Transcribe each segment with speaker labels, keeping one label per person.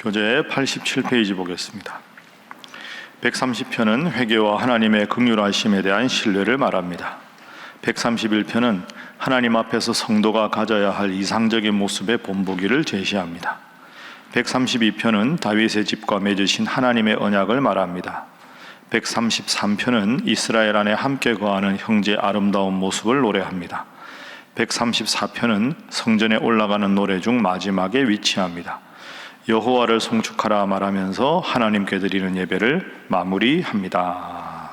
Speaker 1: 교재 87페이지 보겠습니다. 130편은 회개와 하나님의 긍휼하심에 대한 신뢰를 말합니다. 131편은 하나님 앞에서 성도가 가져야 할 이상적인 모습의 본보기를 제시합니다. 132편은 다윗의 집과 맺으신 하나님의 언약을 말합니다. 133편은 이스라엘 안에 함께 거하는 형제의 아름다운 모습을 노래합니다. 134편은 성전에 올라가는 노래 중 마지막에 위치합니다. 여호와를 송축하라 말하면서 하나님께 드리는 예배를 마무리합니다.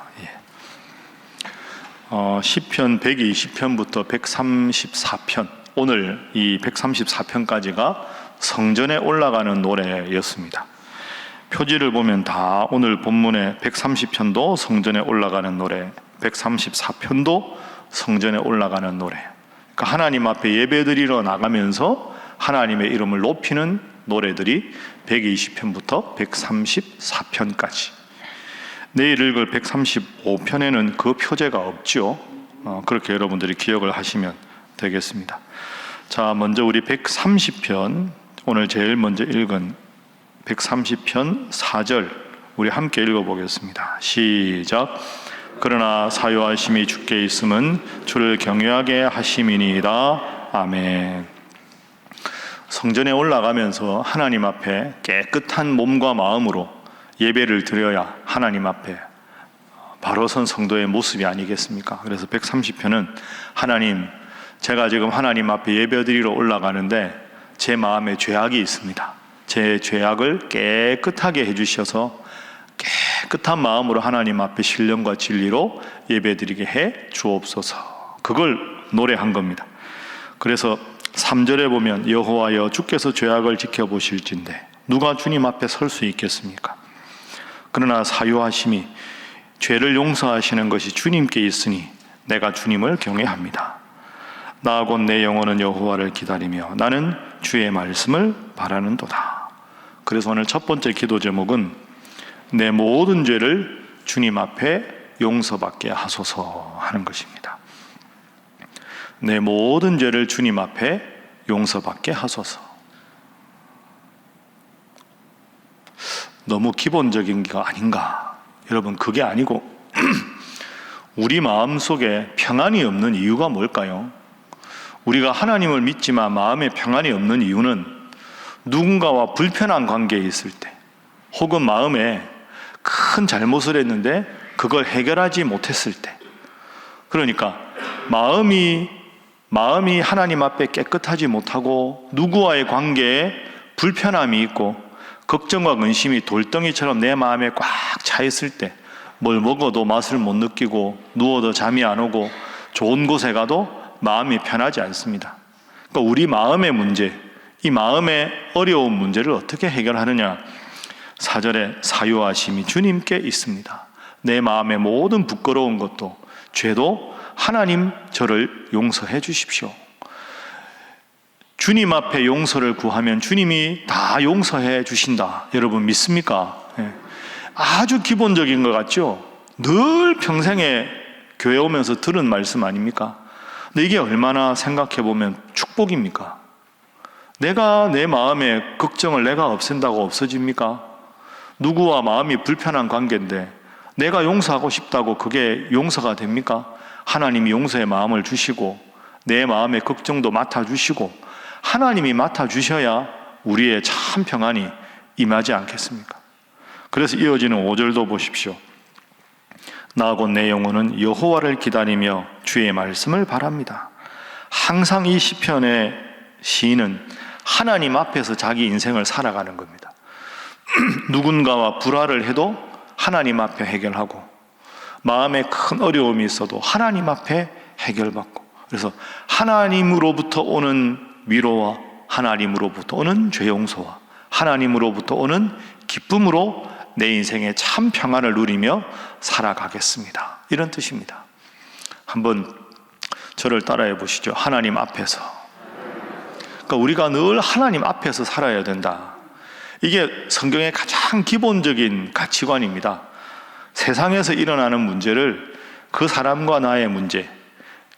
Speaker 1: 시편 120편부터 134편, 오늘 이 134편까지가 성전에 올라가는 노래였습니다. 표지를 보면 다 오늘 본문의 130편도 성전에 올라가는 노래, 134편도 성전에 올라가는 노래. 그러니까 하나님 앞에 예배드리러 나가면서 하나님의 이름을 높이는 노래들이 120편부터 134편까지. 내일 읽을 135편에는 그 표제가 없죠. 그렇게 여러분들이 기억을 하시면 되겠습니다. 자, 먼저 우리 130편, 오늘 제일 먼저 읽은 130편 4절 우리 함께 읽어보겠습니다. 시작. 그러나 사요하심이 주께 있음은 주를 경외하게 하심이니이다. 아멘. 성전에 올라가면서 하나님 앞에 깨끗한 몸과 마음으로 예배를 드려야 하나님 앞에 바로 선 성도의 모습이 아니겠습니까? 그래서 130편은 하나님, 제가 지금 하나님 앞에 예배드리러 올라가는데 제 마음에 죄악이 있습니다. 제 죄악을 깨끗하게 해주셔서 깨끗한 마음으로 하나님 앞에 신령과 진리로 예배드리게 해 주옵소서. 그걸 노래한 겁니다. 그래서 3절에 보면 여호와여 주께서 죄악을 지켜보실진데 누가 주님 앞에 설 수 있겠습니까? 그러나 사요하심이 죄를 용서하시는 것이 주님께 있으니 내가 주님을 경외합니다. 나 곧 내 영혼은 여호와를 기다리며 나는 주의 말씀을 바라는도다. 그래서 오늘 첫 번째 기도 제목은 내 모든 죄를 주님 앞에 용서받게 하소서 하는 것입니다. 내 모든 죄를 주님 앞에 용서받게 하소서. 너무 기본적인 게 아닌가? 여러분, 그게 아니고 우리 마음속에 평안이 없는 이유가 뭘까요? 우리가 하나님을 믿지만 마음에 평안이 없는 이유는 누군가와 불편한 관계에 있을 때, 혹은 마음에 큰 잘못을 했는데 그걸 해결하지 못했을 때, 그러니까 마음이 하나님 앞에 깨끗하지 못하고 누구와의 관계에 불편함이 있고 걱정과 근심이 돌덩이처럼 내 마음에 꽉 차 있을 때, 뭘 먹어도 맛을 못 느끼고 누워도 잠이 안 오고 좋은 곳에 가도 마음이 편하지 않습니다. 그러니까 우리 마음의 문제, 이 마음의 어려운 문제를 어떻게 해결하느냐? 4절에 사요하심이 주님께 있습니다. 내 마음의 모든 부끄러운 것도 죄도 하나님 저를 용서해 주십시오. 주님 앞에 용서를 구하면 주님이 다 용서해 주신다. 여러분 믿습니까? 아주 기본적인 것 같죠? 늘 평생에 교회 오면서 들은 말씀 아닙니까? 근데 이게 얼마나 생각해 보면 축복입니까? 내가 내 마음의 걱정을 내가 없앤다고 없어집니까? 누구와 마음이 불편한 관계인데 내가 용서하고 싶다고 그게 용서가 됩니까? 하나님이 용서의 마음을 주시고 내 마음의 걱정도 맡아주시고 하나님이 맡아주셔야 우리의 참 평안이 임하지 않겠습니까? 그래서 이어지는 5절도 보십시오. 나 곧 내 영혼은 여호와를 기다리며 주의 말씀을 바랍니다. 항상 이 시편의 시인은 하나님 앞에서 자기 인생을 살아가는 겁니다. 누군가와 불화를 해도 하나님 앞에 해결하고 마음에 큰 어려움이 있어도 하나님 앞에 해결받고, 그래서 하나님으로부터 오는 위로와 하나님으로부터 오는 죄 용서와 하나님으로부터 오는 기쁨으로 내 인생의 참 평안을 누리며 살아가겠습니다. 이런 뜻입니다. 한번 저를 따라해 보시죠. 하나님 앞에서. 그러니까 우리가 늘 하나님 앞에서 살아야 된다. 이게 성경의 가장 기본적인 가치관입니다. 세상에서 일어나는 문제를 그 사람과 나의 문제,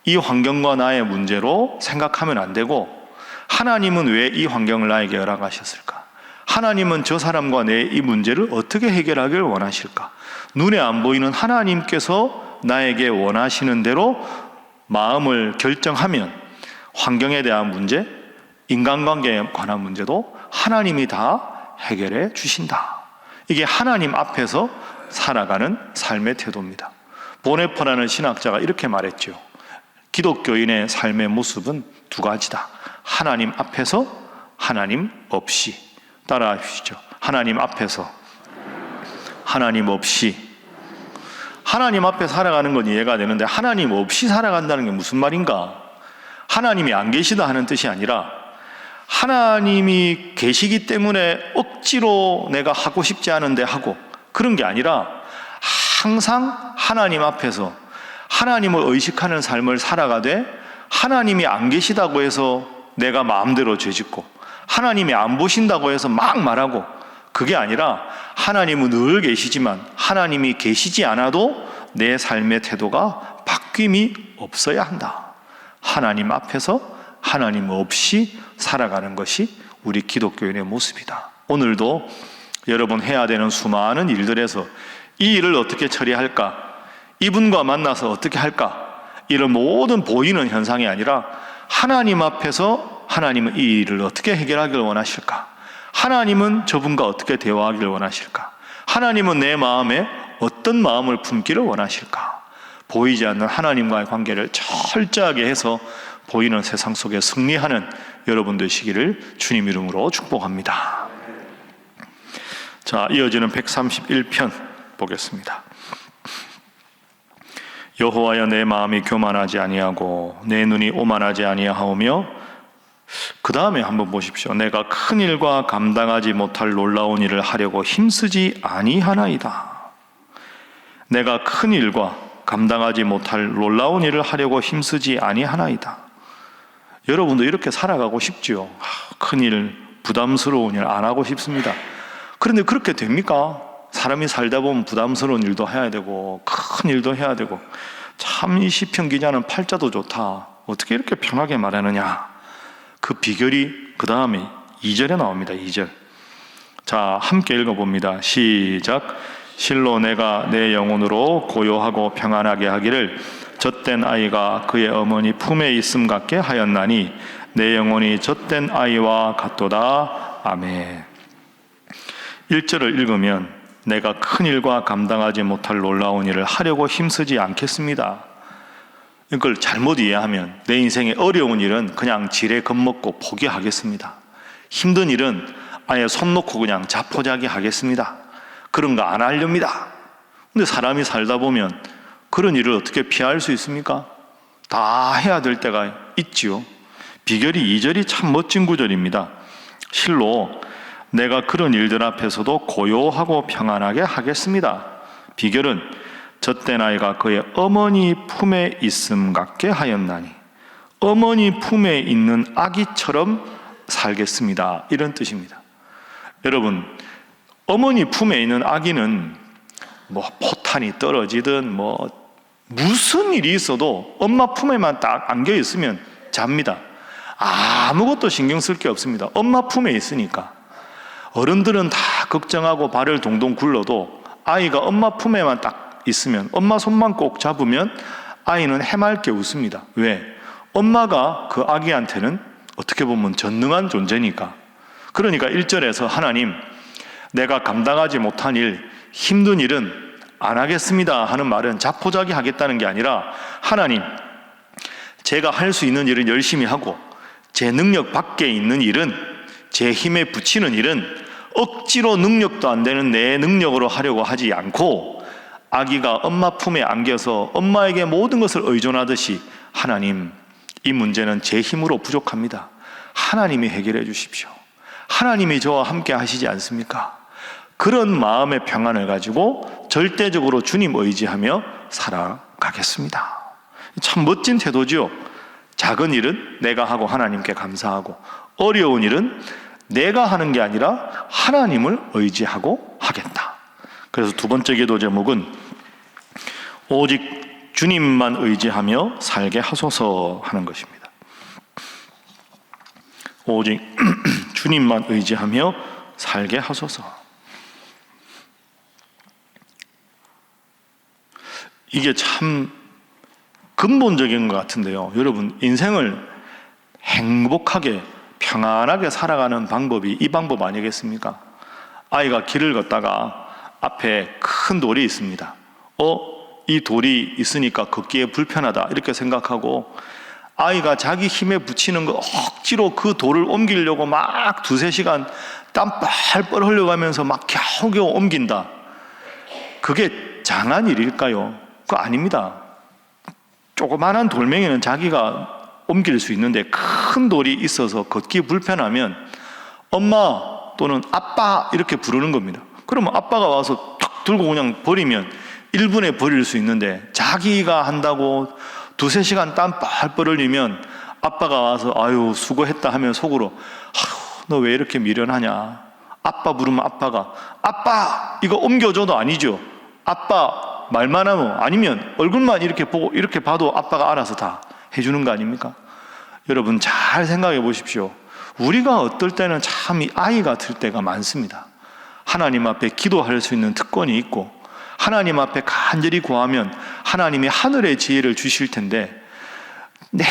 Speaker 1: 이 환경과 나의 문제로 생각하면 안 되고, 하나님은 왜 이 환경을 나에게 허락하셨을까? 하나님은 저 사람과 내 이 문제를 어떻게 해결하길 원하실까? 눈에 안 보이는 하나님께서 나에게 원하시는 대로 마음을 결정하면 환경에 대한 문제, 인간관계에 관한 문제도 하나님이 다 해결해 주신다. 이게 하나님 앞에서 살아가는 삶의 태도입니다. 보네퍼라는 신학자가 이렇게 말했죠. 기독교인의 삶의 모습은 두 가지다. 하나님 앞에서, 하나님 없이. 따라해 주시죠. 하나님 앞에서, 하나님 없이. 하나님 앞에 살아가는 건 이해가 되는데 하나님 없이 살아간다는 게 무슨 말인가? 하나님이 안 계시다 하는 뜻이 아니라 하나님이 계시기 때문에 억지로 내가 하고 싶지 않은데 하고, 그런 게 아니라 항상 하나님 앞에서 하나님을 의식하는 삶을 살아가되, 하나님이 안 계시다고 해서 내가 마음대로 죄짓고 하나님이 안 보신다고 해서 막 말하고, 그게 아니라 하나님은 늘 계시지만 하나님이 계시지 않아도 내 삶의 태도가 바뀜이 없어야 한다. 하나님 앞에서 하나님 없이 살아가는 것이 우리 기독교인의 모습이다. 오늘도 여러분 해야 되는 수많은 일들에서 이 일을 어떻게 처리할까? 이분과 만나서 어떻게 할까? 이런 모든 보이는 현상이 아니라 하나님 앞에서 하나님은 이 일을 어떻게 해결하기를 원하실까? 하나님은 저분과 어떻게 대화하기를 원하실까? 하나님은 내 마음에 어떤 마음을 품기를 원하실까? 보이지 않는 하나님과의 관계를 철저하게 해서 보이는 세상 속에 승리하는 여러분 되시기를 주님 이름으로 축복합니다. 자, 이어지는 131편 보겠습니다. 여호와여, 내 마음이 교만하지 아니하고 내 눈이 오만하지 아니하오며, 그 다음에 한번 보십시오. 내가 큰 일과 감당하지 못할 놀라운 일을 하려고 힘쓰지 아니하나이다. 내가 큰 일과 감당하지 못할 놀라운 일을 하려고 힘쓰지 아니하나이다. 여러분도 이렇게 살아가고 싶지요. 큰 일, 부담스러운 일 안 하고 싶습니다. 그런데 그렇게 됩니까? 사람이 살다 보면 부담스러운 일도 해야 되고 큰 일도 해야 되고. 참 이 시편 기자는 팔자도 좋다. 어떻게 이렇게 편하게 말하느냐. 그 비결이 그 다음에 2절에 나옵니다. 2절. 자, 함께 읽어봅니다. 시작. 실로 내가 내 영혼으로 고요하고 평안하게 하기를 젖된 아이가 그의 어머니 품에 있음 같게 하였나니 내 영혼이 젖된 아이와 같도다. 아멘. 1절을 읽으면 내가 큰 일과 감당하지 못할 놀라운 일을 하려고 힘쓰지 않겠습니다. 이걸 잘못 이해하면 내 인생의 어려운 일은 그냥 지레 겁먹고 포기하겠습니다. 힘든 일은 아예 손 놓고 그냥 자포자기 하겠습니다. 그런 거 안 하렵니다. 근데 사람이 살다 보면 그런 일을 어떻게 피할 수 있습니까? 다 해야 될 때가 있지요. 비결이 2절이 참 멋진 구절입니다. 실로 내가 그런 일들 앞에서도 고요하고 평안하게 하겠습니다. 비결은 젖된 아이가 그의 어머니 품에 있음 같게 하였나니, 어머니 품에 있는 아기처럼 살겠습니다. 이런 뜻입니다. 여러분, 어머니 품에 있는 아기는 뭐 포탄이 떨어지든 뭐 무슨 일이 있어도 엄마 품에만 딱 안겨 있으면 잡니다. 아무것도 신경 쓸 게 없습니다. 엄마 품에 있으니까. 어른들은 다 걱정하고 발을 동동 굴러도 아이가 엄마 품에만 딱 있으면, 엄마 손만 꼭 잡으면 아이는 해맑게 웃습니다. 왜? 엄마가 그 아기한테는 어떻게 보면 전능한 존재니까. 그러니까 1절에서 하나님, 내가 감당하지 못한 일, 힘든 일은 안 하겠습니다 하는 말은 자포자기 하겠다는 게 아니라, 하나님, 제가 할 수 있는 일은 열심히 하고 제 능력 밖에 있는 일은, 제 힘에 붙이는 일은 억지로 능력도 안 되는 내 능력으로 하려고 하지 않고, 아기가 엄마 품에 안겨서 엄마에게 모든 것을 의존하듯이, 하나님, 이 문제는 제 힘으로 부족합니다. 하나님이 해결해 주십시오. 하나님이 저와 함께 하시지 않습니까? 그런 마음의 평안을 가지고 절대적으로 주님 의지하며 살아가겠습니다. 참 멋진 태도지요. 작은 일은 내가 하고 하나님께 감사하고, 어려운 일은 내가 하는 게 아니라 하나님을 의지하고 하겠다. 그래서 두 번째 기도 제목은 오직 주님만 의지하며 살게 하소서 하는 것입니다. 오직 주님만 의지하며 살게 하소서. 이게 참 근본적인 것 같은데요. 여러분, 인생을 행복하게 평안하게 살아가는 방법이 이 방법 아니겠습니까? 아이가 길을 걷다가 앞에 큰 돌이 있습니다. 이 돌이 있으니까 걷기에 불편하다 이렇게 생각하고 아이가 자기 힘에 붙이는 거 억지로 그 돌을 옮기려고 막 2-3시간 땀 뻘뻘 흘려가면서 막 겨우겨우 옮긴다. 그게 장한 일일까요? 그거 아닙니다. 조그만한 돌멩이는 자기가 옮길 수 있는데 큰 돌이 있어서 걷기 불편하면 엄마 또는 아빠 이렇게 부르는 겁니다. 그러면 아빠가 와서 탁 들고 그냥 버리면 1분에 버릴 수 있는데 자기가 한다고 2-3시간 땀 뻘뻘 흘리면 아빠가 와서 아유 수고했다 하면 속으로 너 왜 이렇게 미련하냐. 아빠 부르면 아빠가 아빠 이거 옮겨줘도 아니죠. 아빠 말만 하면 아니면 얼굴만 이렇게 보고 이렇게 봐도 아빠가 알아서 다 해주는 거 아닙니까? 여러분 잘 생각해 보십시오. 우리가 어떨 때는 참 이 아이 같을 때가 많습니다. 하나님 앞에 기도할 수 있는 특권이 있고 하나님 앞에 간절히 구하면 하나님이 하늘의 지혜를 주실 텐데 내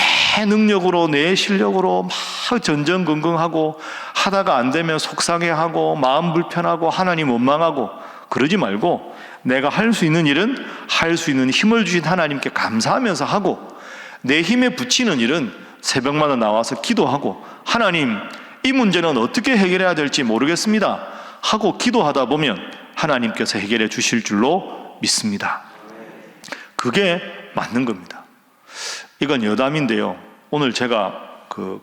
Speaker 1: 능력으로 내 실력으로 막 전전긍긍하고 하다가 안 되면 속상해하고 마음 불편하고 하나님 원망하고 그러지 말고 내가 할 수 있는 일은 할 수 있는 힘을 주신 하나님께 감사하면서 하고 내 힘에 붙이는 일은 새벽마다 나와서 기도하고 하나님 이 문제는 어떻게 해결해야 될지 모르겠습니다 하고 기도하다 보면 하나님께서 해결해 주실 줄로 믿습니다. 그게 맞는 겁니다. 이건 여담인데요. 오늘 제가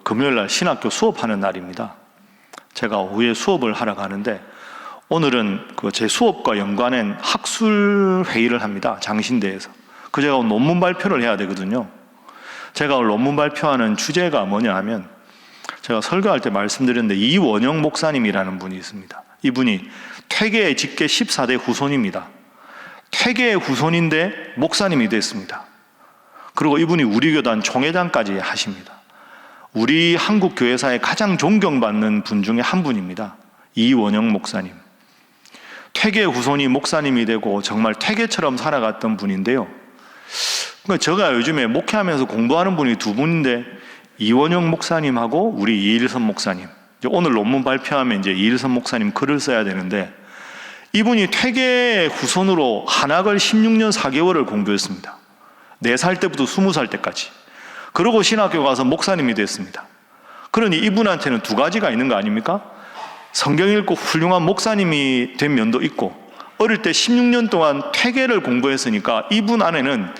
Speaker 1: 금요일날 신학교 수업하는 날입니다. 제가 오후에 수업을 하러 가는데 오늘은 제 수업과 연관된 학술 회의를 합니다. 장신대에서. 제가 논문 발표를 해야 되거든요. 제가 오늘 논문 발표하는 주제가 뭐냐 하면 제가 설교할 때 말씀드렸는데 이원영 목사님이라는 분이 있습니다. 이분이 퇴계 직계 14대 후손입니다. 퇴계의 후손인데 목사님이 됐습니다. 그리고 이분이 우리 교단 총회장까지 하십니다. 우리 한국 교회사에 가장 존경받는 분 중에 한 분입니다. 이원영 목사님. 퇴계 후손이 목사님이 되고 정말 퇴계처럼 살아갔던 분인데요. 제가 요즘에 목회하면서 공부하는 분이 2분인데 이원영 목사님하고 우리 이일선 목사님. 오늘 논문 발표하면 이제 이일선 목사님 글을 써야 되는데 이분이 퇴계 후손으로 한학을 16년 4개월을 공부했습니다. 4살 때부터 20살 때까지. 그러고 신학교 가서 목사님이 됐습니다. 그러니 이분한테는 2가지가 있는 거 아닙니까? 성경 읽고 훌륭한 목사님이 된 면도 있고 어릴 때 16년 동안 퇴계를 공부했으니까 이분 안에는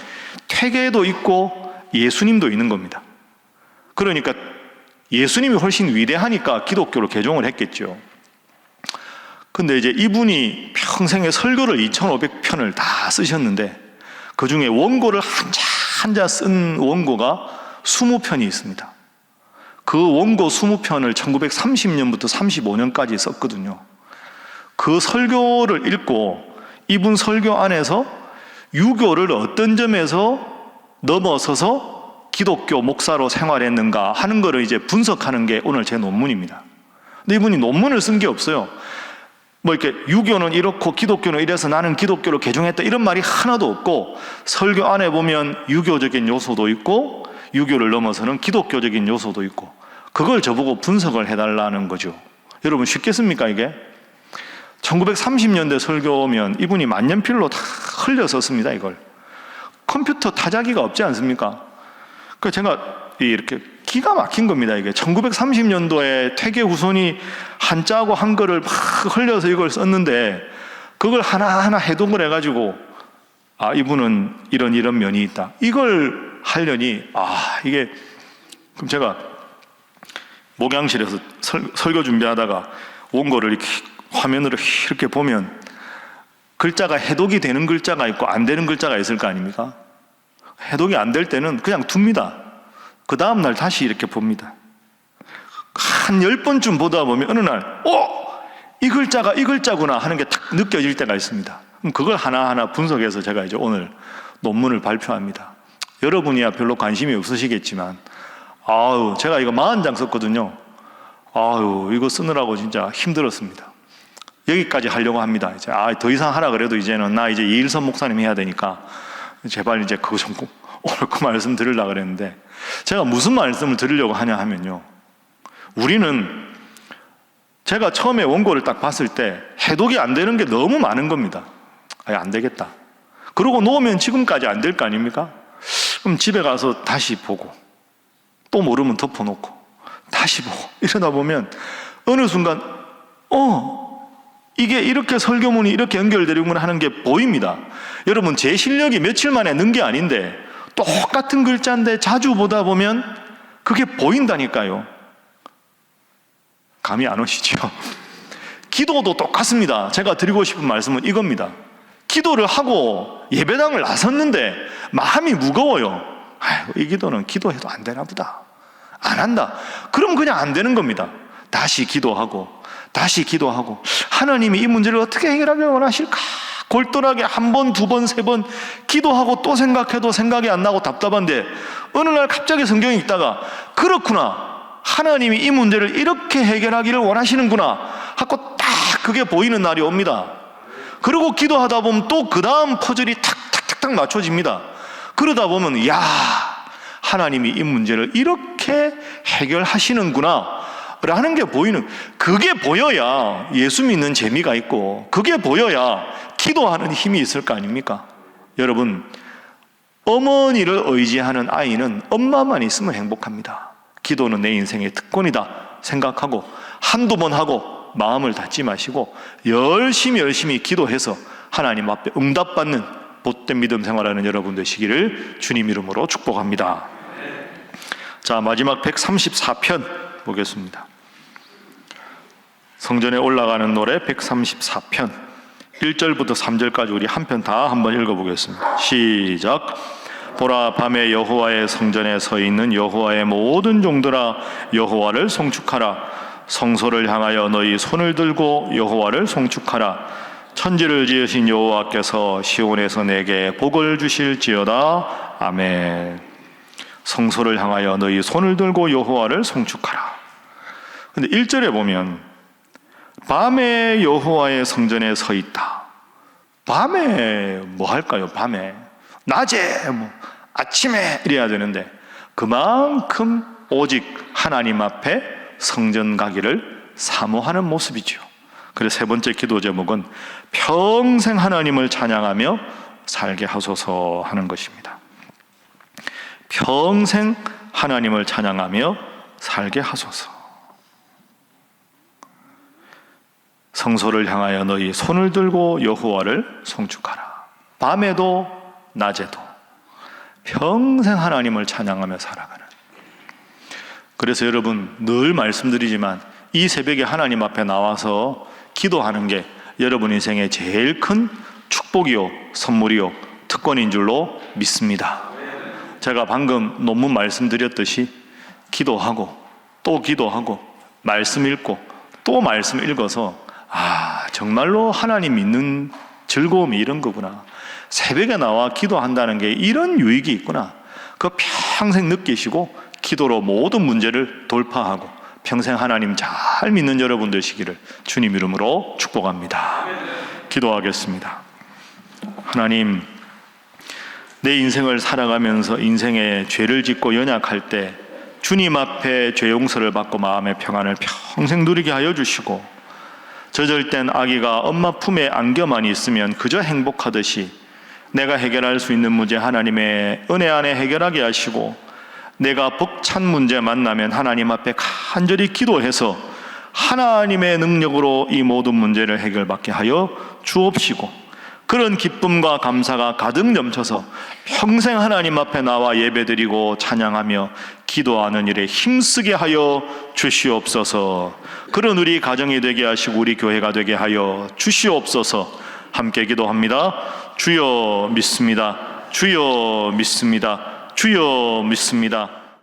Speaker 1: 퇴계도 있고 예수님도 있는 겁니다. 그러니까 예수님이 훨씬 위대하니까 기독교로 개종을 했겠죠. 근데 이제 이분이 평생에 설교를 2,500편을 다 쓰셨는데 그 중에 원고를 한자 쓴 원고가 20편이 있습니다. 그 원고 20편을 1930년부터 35년까지 썼거든요. 그 설교를 읽고 이분 설교 안에서 유교를 어떤 점에서 넘어서서 기독교 목사로 생활했는가 하는 거를 이제 분석하는 게 오늘 제 논문입니다. 근데 이분이 논문을 쓴 게 없어요. 이렇게 유교는 이렇고 기독교는 이래서 나는 기독교로 개종했다 이런 말이 하나도 없고 설교 안에 보면 유교적인 요소도 있고 유교를 넘어서는 기독교적인 요소도 있고 그걸 저보고 분석을 해달라는 거죠. 여러분 쉽겠습니까 이게? 1930년대 설교면 이분이 만년필로 다 흘려서 씁니다 이걸. 컴퓨터 타자기가 없지 않습니까? 그래서 제가 이렇게 기가 막힌 겁니다 이게. 1930년도에 퇴계 후손이 한자하고 한글을 막 흘려서 이걸 썼는데 그걸 하나하나 해독을 해가지고 이분은 이런 면이 있다 이걸 하려니 이게 그럼 제가 목양실에서 설교 준비하다가 원고를 이렇게 화면으로 이렇게 보면 글자가 해독이 되는 글자가 있고 안 되는 글자가 있을 거 아닙니까? 해독이 안 될 때는 그냥 둡니다. 그 다음날 다시 이렇게 봅니다. 한 10번쯤 보다 보면 어느 날 이 글자가 이 글자구나 하는 게 탁 느껴질 때가 있습니다. 그럼 그걸 하나하나 분석해서 제가 이제 오늘 논문을 발표합니다. 여러분이야 별로 관심이 없으시겠지만 제가 이거 40장 썼거든요. 이거 쓰느라고 진짜 힘들었습니다. 여기까지 하려고 합니다. 이제 더 이상 하라 그래도 이제는 나 이제 이일선 목사님 해야 되니까 제발 이제 그거 좀 오늘 그 말씀 드리려고 그랬는데, 제가 무슨 말씀을 드리려고 하냐 하면요, 우리는 제가 처음에 원고를 딱 봤을 때 해독이 안 되는 게 너무 많은 겁니다. 안 되겠다. 그러고 놓으면 지금까지 안 될 거 아닙니까? 그럼 집에 가서 다시 보고 또 모르면 덮어놓고 다시 보고 이러다 보면 어느 순간 이게 이렇게 설교문이 이렇게 연결되는구나 하는 게 보입니다. 여러분, 제 실력이 며칠 만에 는 게 아닌데 똑같은 글자인데 자주 보다 보면 그게 보인다니까요. 감이 안 오시죠? 기도도 똑같습니다. 제가 드리고 싶은 말씀은 이겁니다. 기도를 하고 예배당을 나섰는데 마음이 무거워요. 이 기도는 기도해도 안 되나 보다, 안 한다. 그럼 그냥 안 되는 겁니다. 다시 기도하고 다시 기도하고, 하나님이 이 문제를 어떻게 해결하길 원하실까? 골똘하게 한 번, 두 번, 세 번 기도하고 또 생각해도 생각이 안 나고 답답한데 어느 날 갑자기 성경에 읽다가 그렇구나, 하나님이 이 문제를 이렇게 해결하기를 원하시는구나 하고 딱 그게 보이는 날이 옵니다. 그리고 기도하다 보면 또 그 다음 퍼즐이 탁탁탁탁 맞춰집니다. 그러다 보면 하나님이 이 문제를 이렇게 해결하시는구나 라는 게 보이는, 그게 보여야 예수 믿는 재미가 있고 그게 보여야 기도하는 힘이 있을 거 아닙니까? 여러분, 어머니를 의지하는 아이는 엄마만 있으면 행복합니다. 기도는 내 인생의 특권이다 생각하고 한두 번 하고 마음을 닫지 마시고 열심히 기도해서 하나님 앞에 응답받는 복된 믿음 생활하는 여러분 되시기를 주님 이름으로 축복합니다. 자, 마지막 134편 보겠습니다. 성전에 올라가는 노래 134편 1절부터 3절까지 우리 한 편 다 한번 읽어보겠습니다. 시작. 보라, 밤에 여호와의 성전에 서 있는 여호와의 모든 종들아, 여호와를 송축하라. 성소를 향하여 너희 손을 들고 여호와를 송축하라. 천지를 지으신 여호와께서 시온에서 내게 복을 주실지어다. 아멘. 성소를 향하여 너희 손을 들고 여호와를 송축하라. 근데 1절에 보면 밤에 여호와의 성전에 서 있다. 밤에 뭐 할까요? 밤에 낮에 아침에 이래야 되는데 그만큼 오직 하나님 앞에 성전 가기를 사모하는 모습이죠. 그래서 세 번째 기도 제목은 평생 하나님을 찬양하며 살게 하소서 하는 것입니다. 평생 하나님을 찬양하며 살게 하소서. 성소를 향하여 너희 손을 들고 여호와를 송축하라. 밤에도 낮에도 평생 하나님을 찬양하며 살아가는. 그래서 여러분, 늘 말씀드리지만 이 새벽에 하나님 앞에 나와서 기도하는 게 여러분 인생의 제일 큰 축복이요, 선물이요, 특권인 줄로 믿습니다. 제가 방금 논문 말씀드렸듯이 기도하고 또 기도하고 말씀 읽고 또 말씀 읽어서 정말로 하나님 믿는 즐거움이 이런 거구나, 새벽에 나와 기도한다는 게 이런 유익이 있구나, 그거 평생 느끼시고 기도로 모든 문제를 돌파하고 평생 하나님 잘 믿는 여러분 되시기를 주님 이름으로 축복합니다. 기도하겠습니다. 하나님, 내 인생을 살아가면서 인생에 죄를 짓고 연약할 때 주님 앞에 죄 용서를 받고 마음의 평안을 평생 누리게 하여 주시고, 젖을 아기가 엄마 품에 안겨만 있으면 그저 행복하듯이 내가 해결할 수 있는 문제 하나님의 은혜 안에 해결하게 하시고, 내가 벅찬 문제 만나면 하나님 앞에 간절히 기도해서 하나님의 능력으로 이 모든 문제를 해결받게 하여 주옵시고, 그런 기쁨과 감사가 가득 넘쳐서 평생 하나님 앞에 나와 예배드리고 찬양하며 기도하는 일에 힘쓰게 하여 주시옵소서. 그런 우리 가정이 되게 하시고 우리 교회가 되게 하여 주시옵소서. 함께 기도합니다. 주여 믿습니다. 주여 믿습니다. 주여 믿습니다.